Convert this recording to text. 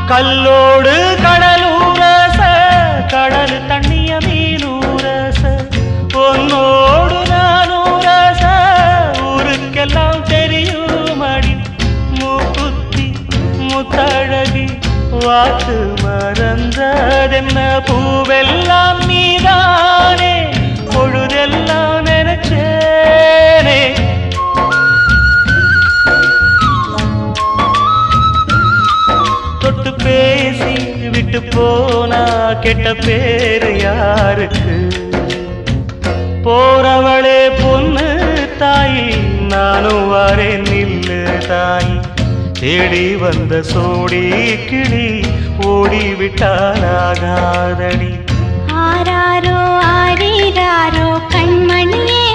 கல்லோடு கடலூரச கடல் தண்ணிய மீனூரச பொன்னோடு நானூரச ஊருக்கெல்லாம் தெரியுமடி மூக்குத்தி முத்தழகி வாக்கு மறந்ததென்ன பூவெல்லாம் நீதானே பொழுதெல்லாம் நினைச்சேனே தொட்டு பேசி விட்டு போனா கெட்ட பேரு யாருக்கு போறவளே பொண்ணு தாயி நானும் வரேன் நில்லு தாயி தேடி வந்த சோடி கிளி ஓடிவிட்டாலாகாதடி ஆராரோ ஆரீராரோ கண்மணியே